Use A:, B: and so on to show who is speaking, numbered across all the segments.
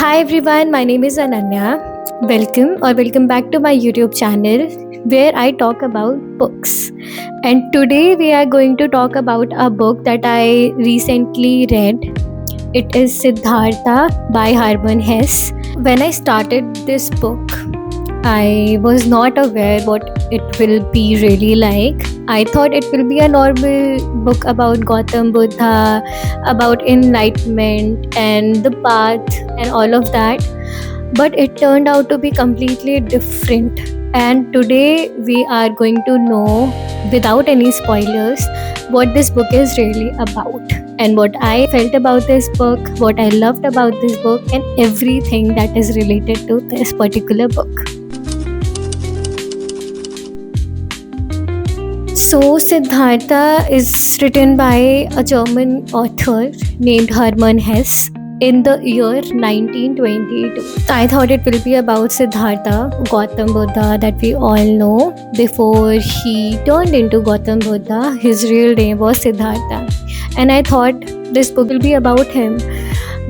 A: Hi everyone, my name is Ananya. Welcome back to my YouTube channel where I talk about books. And today we are going to talk about a book that I recently read. It is Siddhartha by Hermann Hesse. When I started this book, I was not aware what it will be really like. I thought it will be a normal book about Gautam Buddha, about enlightenment and the path and all of that. But it turned out to be completely different. And today we are going to know, without any spoilers, what this book is really about and what I felt about this book, what I loved about this book, and everything that is related to this particular book. So, Siddhartha is written by a German author named Hermann Hesse in the year 1922. I thought it will be about Siddhartha, Gautam Buddha, that we all know. Before he turned into Gautam Buddha, his real name was Siddhartha. And I thought this book will be about him.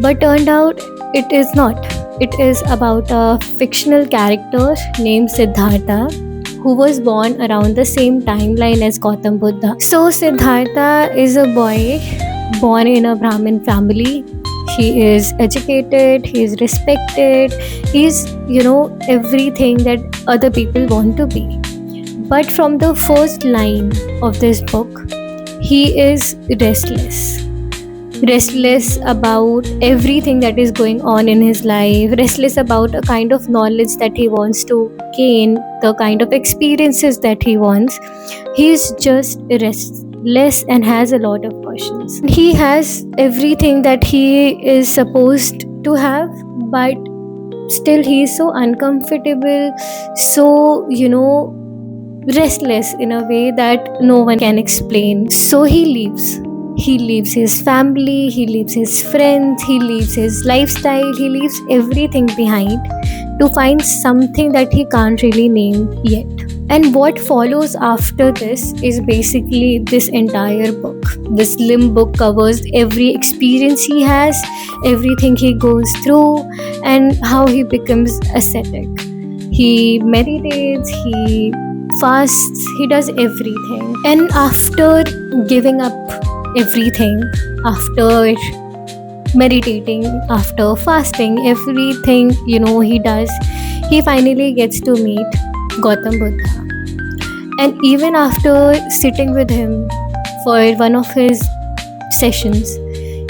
A: But turned out it is not. It is about a fictional character named Siddhartha who was born around the same timeline as Gautam Buddha. So Siddhartha is a boy born in a Brahmin family. He is educated, he is respected, he's, everything that other people want to be. But from the first line of this book, he is restless about everything that is going on in his life, restless about a kind of knowledge that he wants to gain, the kind of experiences that he wants. He's just restless and has a lot of questions. He has everything that he is supposed to have, but still he is so uncomfortable, so restless in a way that no one can explain. So he leaves. He leaves his family, he leaves his friends, he leaves his lifestyle, he leaves everything behind to find something that he can't really name yet. And what follows after this is basically this entire book. This limb book covers every experience he has, everything he goes through, and how he becomes ascetic. He meditates, he fasts, he does everything. And after giving up everything, after meditating, after fasting, everything he does, he finally gets to meet Gautam Buddha. And even after sitting with him for one of his sessions,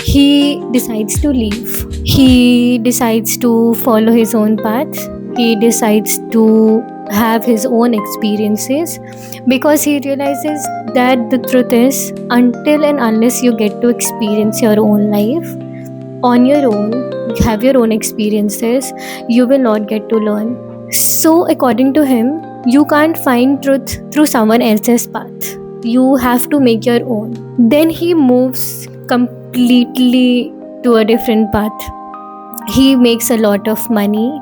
A: he decides to leave. He decides to follow his own path. He decides to have his own experiences because he realizes that the truth is, until and unless you get to experience your own life on your own, have your own experiences, you will not get to learn. So according to him, you can't find truth through someone else's path. You have to make your own. Then he moves completely to a different path. He makes a lot of money.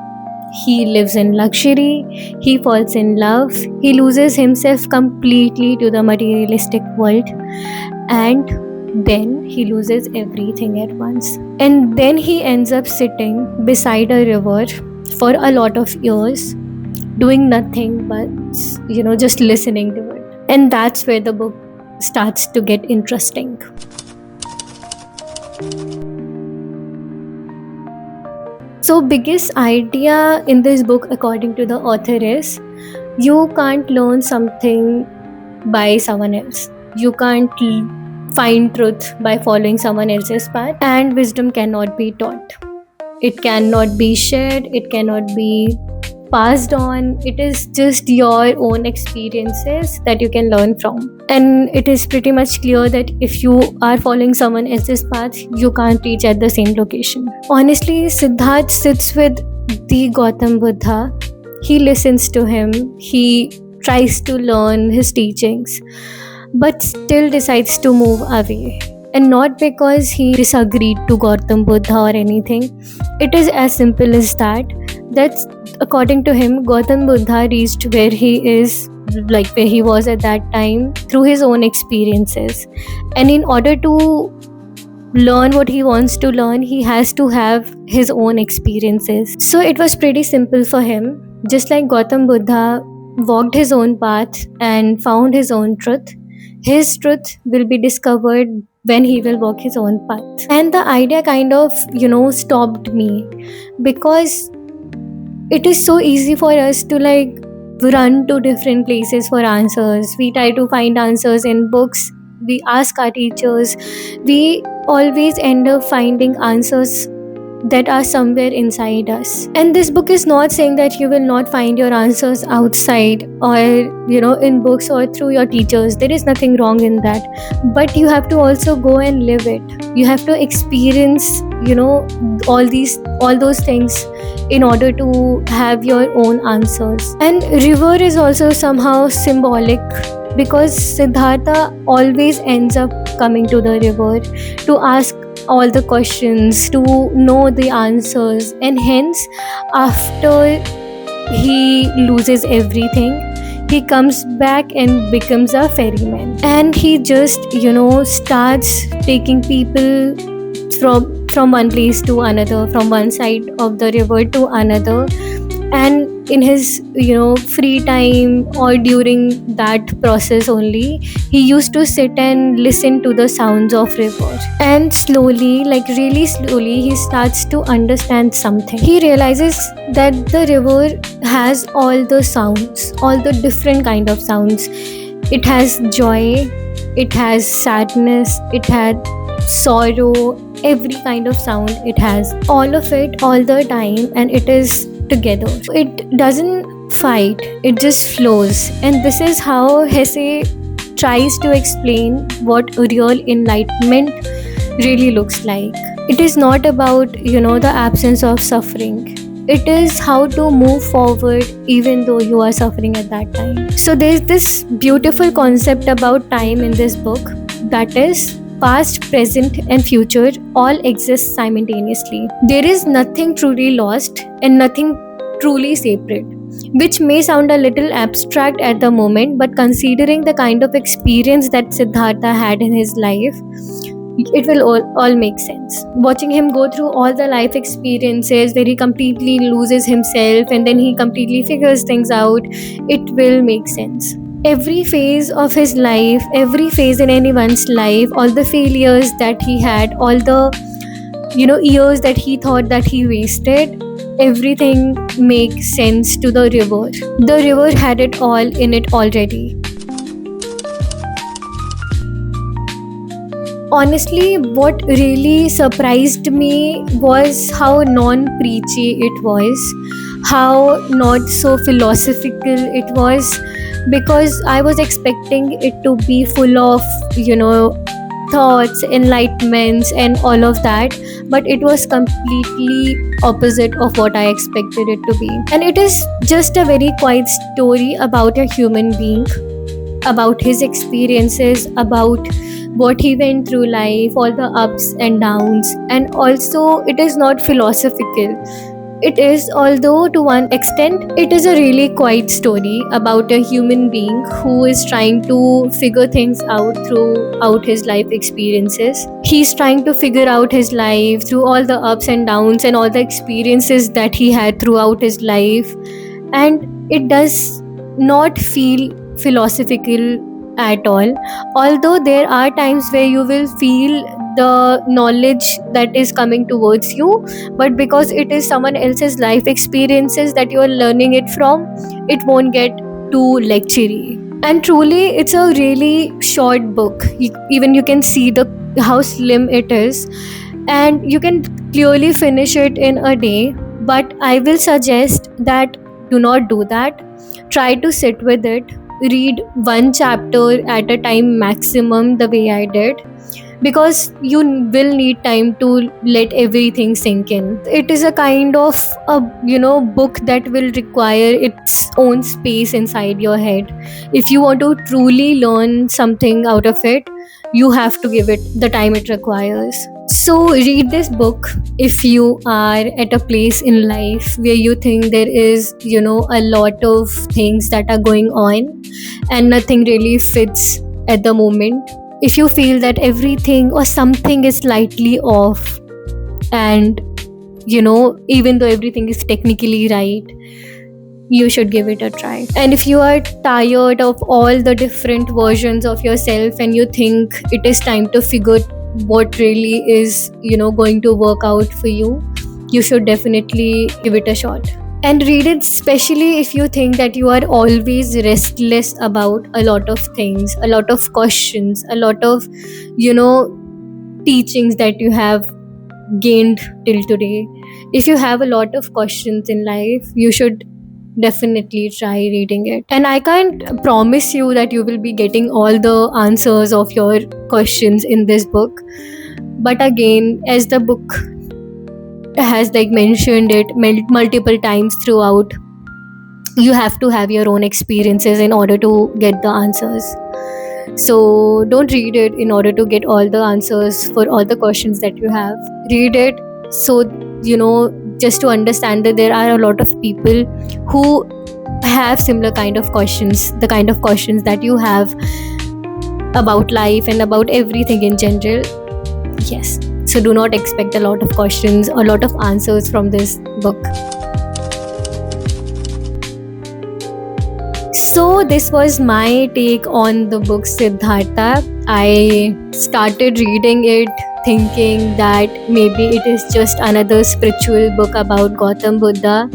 A: He lives in luxury, he falls in love, he loses himself completely to the materialistic world, and then he loses everything at once. And then he ends up sitting beside a river for a lot of years, doing nothing but, just listening to it. And that's where the book starts to get interesting. So biggest idea in this book, according to the author, is you can't learn something by someone else. You can't find truth by following someone else's path, and wisdom cannot be taught. It cannot be shared, it cannot be passed on. It is just your own experiences that you can learn from. And it is pretty much clear that if you are following someone else's path, you can't reach at the same location. Honestly, Siddhartha sits with the Gautam Buddha. He listens to him. He tries to learn his teachings, but still decides to move away. And not because he disagreed to Gautam Buddha or anything. It is as simple as that. That's according to him, Gautam Buddha reached where he is, like where he was at that time, through his own experiences. And in order to learn what he wants to learn, he has to have his own experiences. So it was pretty simple for him. Just like Gautam Buddha walked his own path and found his own truth, his truth will be discovered when he will walk his own path. And the idea kind of, stopped me, because it is so easy for us to like run to different places for answers. We try to find answers in books, we ask our teachers, we always end up finding answers that are somewhere inside us. And this book is not saying that you will not find your answers outside, or in books or through your teachers. There is nothing wrong in that, but you have to also go and live it. You have to experience all those things in order to have your own answers. And river is also somehow symbolic, because Siddhartha always ends up coming to the river to ask all the questions, to know the answers, and hence, after he loses everything, he comes back and becomes a ferryman. And he just, starts taking people from one place to another, from one side of the river to another. And in his free time, or during that process only, he used to sit and listen to the sounds of river. And slowly, like really slowly, he starts to understand something. He realizes that the river has all the sounds, all the different kind of sounds. It has joy, it has sadness, it has sorrow, every kind of sound. It has all of it all the time, and it is together. It doesn't fight, it just flows. And this is how Hesse tries to explain what real enlightenment really looks like. It is not about, the absence of suffering. It is how to move forward even though you are suffering at that time. So there's this beautiful concept about time in this book, that is past, present, and future all exist simultaneously. There is nothing truly lost and nothing truly separate, which may sound a little abstract at the moment, but considering the kind of experience that Siddhartha had in his life, it will all make sense. Watching him go through all the life experiences where he completely loses himself and then he completely figures things out, it will make sense. Every phase of his life, every phase in anyone's life, all the failures that he had, all the years that he thought that he wasted, everything makes sense to the river. The river had it all in it already. Honestly, what really surprised me was how non-preachy it was, how not so philosophical it was, because I was expecting it to be full of, thoughts, enlightenments, and all of that, but it was completely opposite of what I expected it to be. And it is just a very quiet story about a human being, about his experiences, about what he went through life, all the ups and downs. And also, it is not philosophical. It is, although to one extent, it is a really quiet story about a human being who is trying to figure things out throughout his life experiences. He's trying to figure out his life through all the ups and downs and all the experiences that he had throughout his life. And it does not feel philosophical at all, although there are times where you will feel the knowledge that is coming towards you, but because it is someone else's life experiences that you are learning it from, it won't get too lectury. And truly, it's a really short book. Even you can see how slim it is, and you can clearly finish it in a day. But I will suggest that do not do that. Try to sit with it, read one chapter at a time maximum, the way I did, because you will need time to let everything sink in. It is a kind of a book that will require its own space inside your head. If you want to truly learn something out of it, you have to give it the time it requires. So read this book if you are at a place in life where you think there is a lot of things that are going on and nothing really fits at the moment. if you feel that everything or something is slightly off, and even though everything is technically right, you should give it a try. And if you are tired of all the different versions of yourself and you think it is time to figure what really is going to work out for you, you should definitely give it a shot and read it, especially if you think that you are always restless about a lot of things, a lot of questions, a lot of teachings that you have gained till today. If you have a lot of questions in life, you should definitely try reading it. And I can't promise you that you will be getting all the answers of your questions in this book, but again, as the book has mentioned it multiple times throughout, you have to have your own experiences in order to get the answers. So don't read it in order to get all the answers for all the questions that you have. Read it so just to understand that there are a lot of people who have similar kind of questions, the kind of questions that you have about life and about everything in general. Yes, so do not expect a lot of questions or a lot of answers from this book. So this was my take on the book Siddhartha. I started reading it thinking that maybe it is just another spiritual book about Gautam Buddha,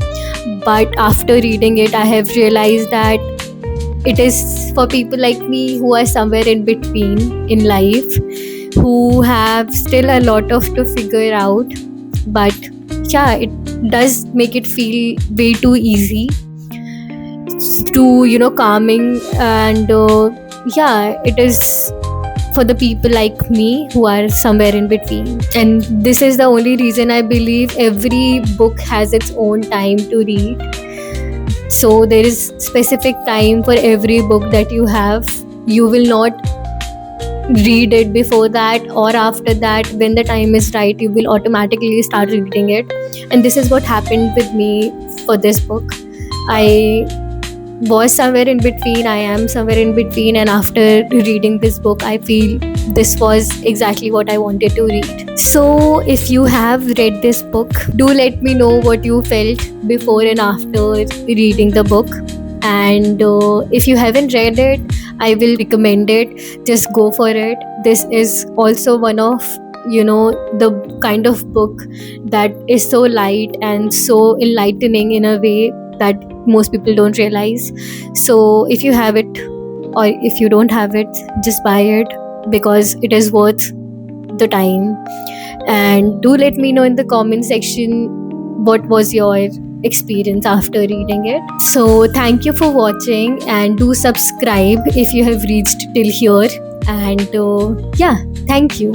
A: but after reading it, I have realized that it is for people like me who are somewhere in between in life, who have still a lot of to figure out. But yeah, it does make it feel way too easy, too calming, and yeah, it is for the people like me who are somewhere in between. And this is the only reason I believe every book has its own time to read. So there is specific time for every book that you have. You will not read it before that or after that. When the time is right, you will automatically start reading it. And this is what happened with me for this book. I was somewhere in between, I am somewhere in between, and after reading this book, I feel this was exactly what I wanted to read. So if you have read this book, do let me know what you felt before and after reading the book. And if you haven't read it, I will recommend it. Just go for it. This is also one of the kind of book that is so light and so enlightening in a way that most people don't realize. So if you have it or if you don't have it, just buy it because it is worth the time. And do let me know in the comment section what was your experience after reading it. So thank you for watching, and do subscribe if you have reached till here. And yeah, thank you.